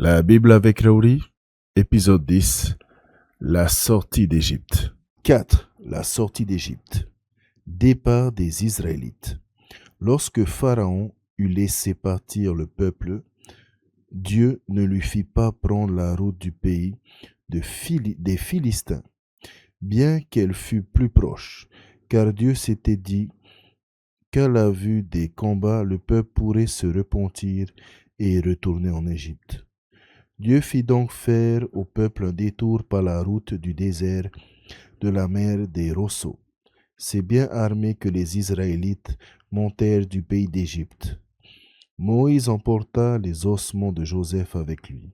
La Bible avec Raouli, épisode 10, la sortie d'Égypte. 4. La sortie d'Égypte. Départ des Israélites. Lorsque Pharaon eut laissé partir le peuple, Dieu ne lui fit pas prendre la route du pays des Philistins, bien qu'elle fût plus proche, car Dieu s'était dit qu'à la vue des combats, le peuple pourrait se repentir et retourner en Égypte. Dieu fit donc faire au peuple un détour par la route du désert de la mer des Roseaux. C'est bien armés que les Israélites montèrent du pays d'Égypte. Moïse emporta les ossements de Joseph avec lui,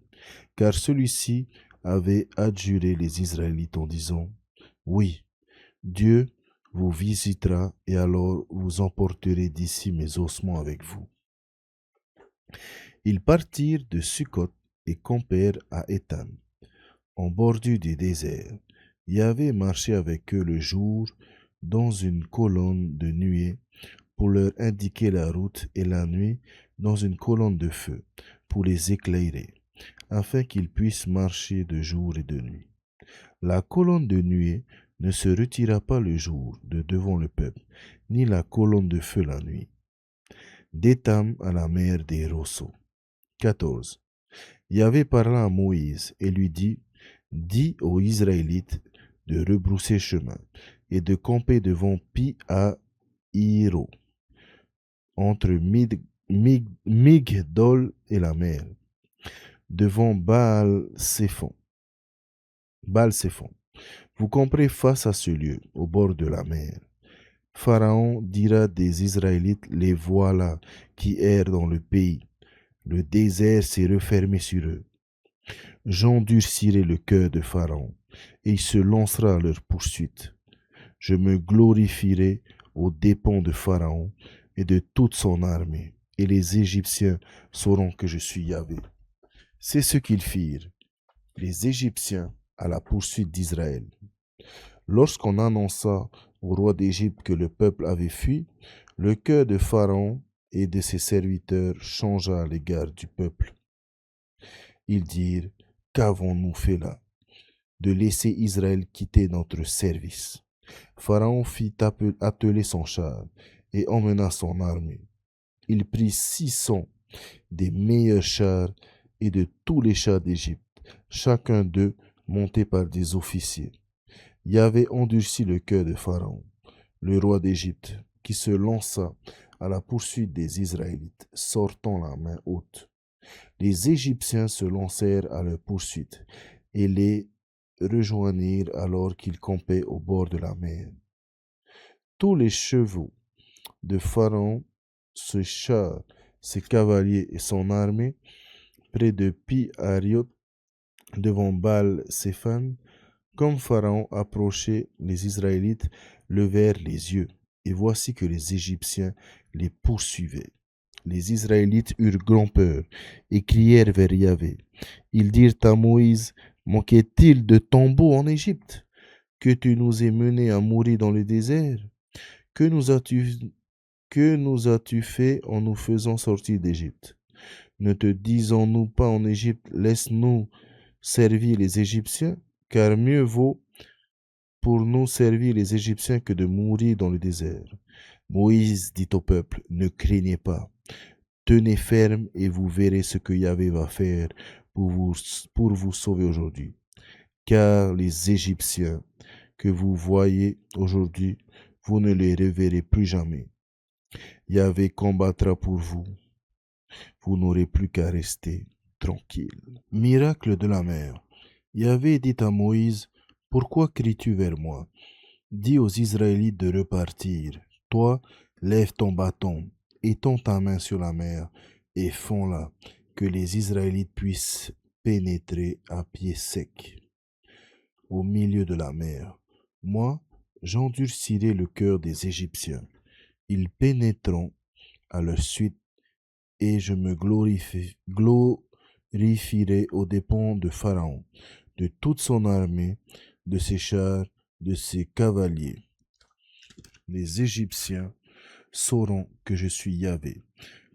car celui-ci avait adjuré les Israélites en disant : « Oui, Dieu vous visitera et alors vous emporterez d'ici mes ossements avec vous. » Ils partirent de Sukkot et campèrent à Étam, en bordure du désert. Yahvé marchait avec eux le jour dans une colonne de nuée pour leur indiquer la route, et la nuit dans une colonne de feu pour les éclairer, afin qu'ils puissent marcher de jour et de nuit. La colonne de nuée ne se retira pas le jour de devant le peuple, ni la colonne de feu la nuit. D'Étam à la mer des Roseaux. 14. Yahvé parla à Moïse et lui dit : dis aux Israélites de rebrousser chemin et de camper devant Pi-Hahiro, entre Migdol et la mer, devant Baal-Séphon. Vous camperez face à ce lieu, au bord de la mer. Pharaon dira des Israélites : les voilà qui errent dans le pays. Le désert s'est refermé sur eux. J'endurcirai le cœur de Pharaon, et il se lancera à leur poursuite. Je me glorifierai aux dépens de Pharaon et de toute son armée, et les Égyptiens sauront que je suis Yahvé. C'est ce qu'ils firent, les Égyptiens, à la poursuite d'Israël. Lorsqu'on annonça au roi d'Égypte que le peuple avait fui, le cœur de Pharaon et de ses serviteurs changea à l'égard du peuple. Ils dirent : qu'avons-nous fait là, de laisser Israël quitter notre service ? Pharaon fit atteler son char et emmena son armée. Il prit 600 des meilleurs chars et de tous les chars d'Égypte, chacun d'eux monté par des officiers. Yahvé endurcit le cœur de Pharaon, le roi d'Égypte, qui se lança à la poursuite des Israélites, sortant la main haute. Les Égyptiens se lancèrent à leur poursuite et les rejoignirent alors qu'ils campaient au bord de la mer. Tous les chevaux de Pharaon, ses chars, ses cavaliers et son armée, près de Pi-Hahirot, devant Baal-Séphon, comme Pharaon approchait, les Israélites levèrent les yeux, et voici que les Égyptiens les poursuivaient. Les Israélites eurent grand peur et crièrent vers Yahvé. Ils dirent à Moïse : manquait-il de tombeaux en Égypte, que tu nous aies menés à mourir dans le désert ? Que nous as-tu fait en nous faisant sortir d'Égypte ? Ne te disons-nous pas en Égypte : laisse-nous servir les Égyptiens, car mieux vaut pour nous servir les Égyptiens que de mourir dans le désert. Moïse dit au peuple : ne craignez pas, tenez ferme et vous verrez ce que Yahvé va faire pour vous sauver aujourd'hui. Car les Égyptiens que vous voyez aujourd'hui, vous ne les reverrez plus jamais. Yahvé combattra pour vous. Vous n'aurez plus qu'à rester tranquille. Miracle de la mer. Yahvé dit à Moïse : pourquoi cries-tu vers moi ? Dis aux Israélites de repartir. Toi, lève ton bâton, étends ta main sur la mer et fonds-la, que les Israélites puissent pénétrer à pied sec au milieu de la mer. Moi, j'endurcirai le cœur des Égyptiens. Ils pénétreront à leur suite, et je me glorifierai aux dépens de Pharaon, de toute son armée, de ses chars, de ses cavaliers. Les Égyptiens sauront que je suis Yahvé,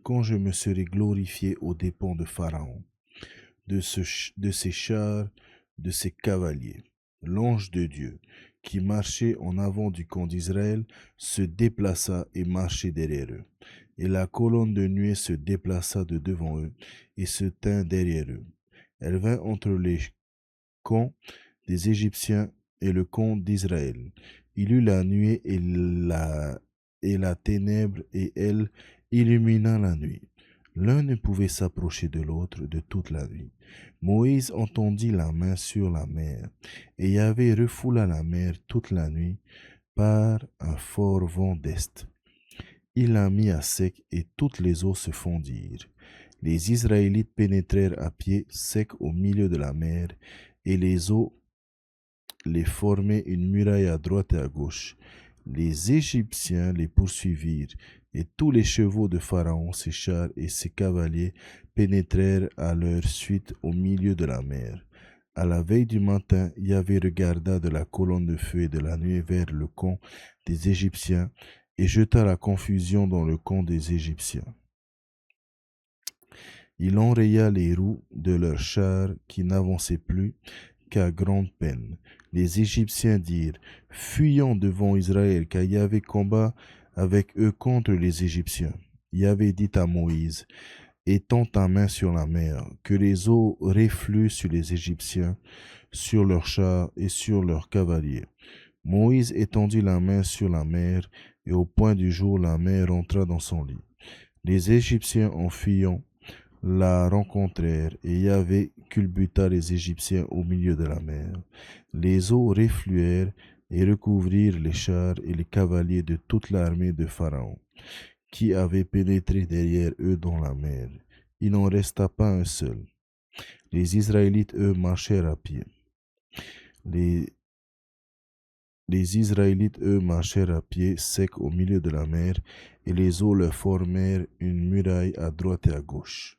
quand je me serai glorifié aux dépens de Pharaon, de ses chars, de ses cavaliers. L'ange de Dieu, qui marchait en avant du camp d'Israël, se déplaça et marchait derrière eux. Et la colonne de nuée se déplaça de devant eux et se tint derrière eux. Elle vint entre les camps des Égyptiens et le camp d'Israël. Il eut la nuée et la ténèbre, et elle illumina la nuit. L'un ne pouvait s'approcher de l'autre de toute la nuit. Moïse entendit la main sur la mer, et Yahvé refoula la mer toute la nuit par un fort vent d'est. Il la mit à sec, et toutes les eaux se fondirent. Les Israélites pénétrèrent à pied sec au milieu de la mer, et les eaux les formaient une muraille à droite et à gauche. Les Égyptiens les poursuivirent, et tous les chevaux de Pharaon, ses chars et ses cavaliers pénétrèrent à leur suite au milieu de la mer. À la veille du matin, Yahvé regarda de la colonne de feu et de la nuée vers le camp des Égyptiens, et jeta la confusion dans le camp des Égyptiens. Il enraya les roues de leurs chars qui n'avançaient plus qu'à grande peine. Les Égyptiens dirent: Fuyons devant Israël, car Yahvé combat avec eux contre les Égyptiens. Yahvé dit à Moïse: Étends ta main sur la mer, que les eaux refluent sur les Égyptiens, sur leurs chars et sur leurs cavaliers. Moïse étendit la main sur la mer, et au point du jour la mer entra dans son lit. Les Égyptiens, en fuyant, la rencontrèrent, et Yahvé culbuta les Égyptiens au milieu de la mer. Les eaux refluèrent et recouvrirent les chars et les cavaliers de toute l'armée de Pharaon, qui avait pénétré derrière eux dans la mer. Il n'en resta pas un seul. Les Israélites, eux, marchèrent à pied. Les Israélites, eux, marchèrent à pied sec au milieu de la mer, et les eaux leur formèrent une muraille à droite et à gauche.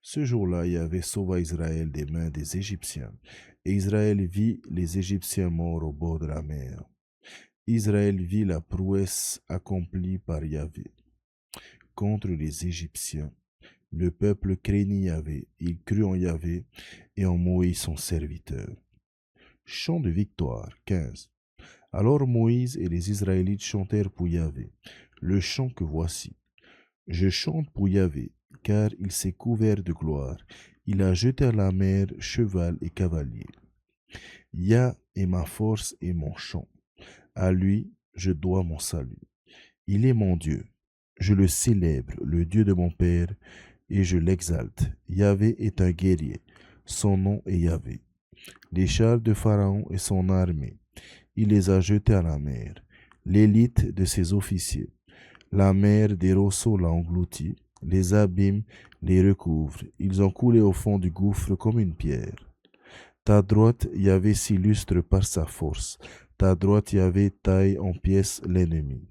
Ce jour-là, Yahvé sauva Israël des mains des Égyptiens, et Israël vit les Égyptiens morts au bord de la mer. Israël vit la prouesse accomplie par Yahvé contre les Égyptiens. Le peuple craignit Yahvé, il crut en Yahvé et en Moïse son serviteur. Chant de victoire 15. Alors Moïse et les Israélites chantèrent pour Yahvé le chant que voici. Je chante pour Yahvé, car il s'est couvert de gloire. Il a jeté à la mer cheval et cavalier. Yah est ma force et mon chant. À lui, je dois mon salut. Il est mon Dieu. Je le célèbre, le Dieu de mon Père, et je l'exalte. Yahvé est un guerrier. Son nom est Yahvé. Les chars de Pharaon et son armée, il les a jetés à la mer. L'élite de ses officiers. La mer des rosseaux l'a englouti, les abîmes les recouvrent, ils ont coulé au fond du gouffre comme une pierre. Ta droite, Yahvé, s'illustre par sa force, ta droite, Yahvé, taille en pièces l'ennemi.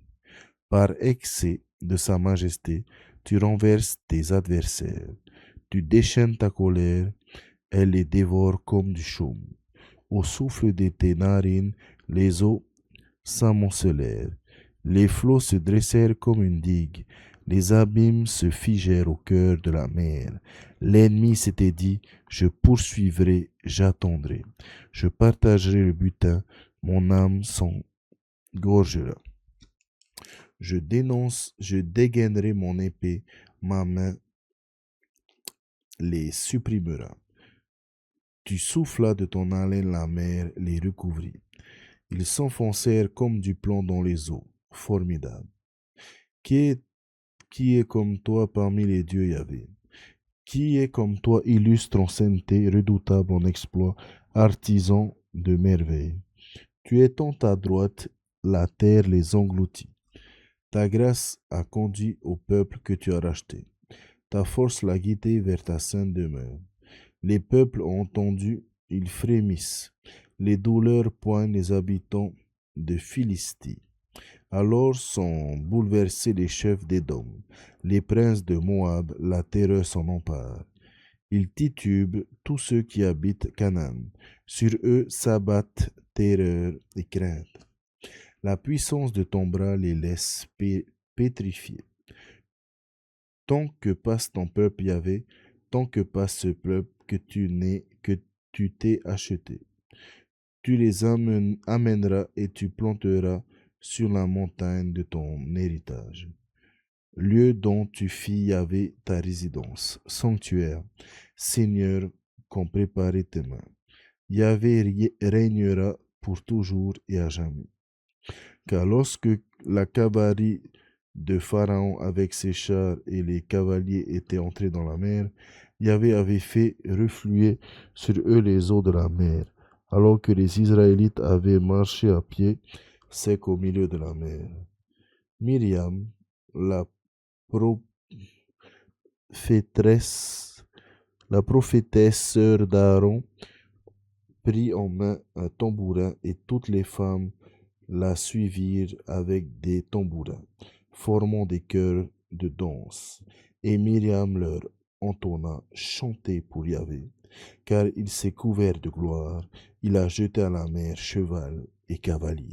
Par excès de sa majesté, tu renverses tes adversaires, tu déchaînes ta colère, elle les dévore comme du chaume. Au souffle de tes narines, les eaux s'amoncelèrent. Les flots se dressèrent comme une digue, les abîmes se figèrent au cœur de la mer. L'ennemi s'était dit: je poursuivrai, j'attendrai, je partagerai le butin, mon âme s'engorgera. Je dégainerai mon épée, ma main les supprimera. Tu soufflas de ton haleine, la mer les recouvrit. Ils s'enfoncèrent comme du plomb dans les eaux. Formidable. Qui est comme toi parmi les dieux, Yahvé? Qui est comme toi, illustre en sainteté, redoutable en exploit, artisan de merveilles? Tu étends ta droite, la terre les engloutit. Ta grâce a conduit au peuple que tu as racheté. Ta force l'a guidé vers ta sainte demeure. Les peuples ont entendu, ils frémissent. Les douleurs poignent les habitants de Philistie. Alors sont bouleversés les chefs d'Édom, les princes de Moab, la terreur s'en empare. Ils titubent tous ceux qui habitent Canaan. Sur eux s'abattent terreur et crainte. La puissance de ton bras les laisse pétrifiés. Tant que passe ton peuple, Yahvé, tant que passe ce peuple que tu t'es achetés. Tu les amèneras et tu planteras sur la montagne de ton héritage, lieu dont tu fis Yahvé ta résidence, sanctuaire, Seigneur, qu'ont préparé tes mains. Yahvé régnera pour toujours et à jamais. Car lorsque la cavalerie de Pharaon avec ses chars et les cavaliers étaient entrés dans la mer, Yahvé avait fait refluer sur eux les eaux de la mer, alors que les Israélites avaient marché à pied sec au milieu de la mer. Myriam, la prophétresse, la prophétesse sœur d'Aaron, prit en main un tambourin et toutes les femmes la suivirent avec des tambourins, formant des chœurs de danse. Et Myriam leur entonna chanter pour Yahvé, car il s'est couvert de gloire, il a jeté à la mer cheval et cavalier.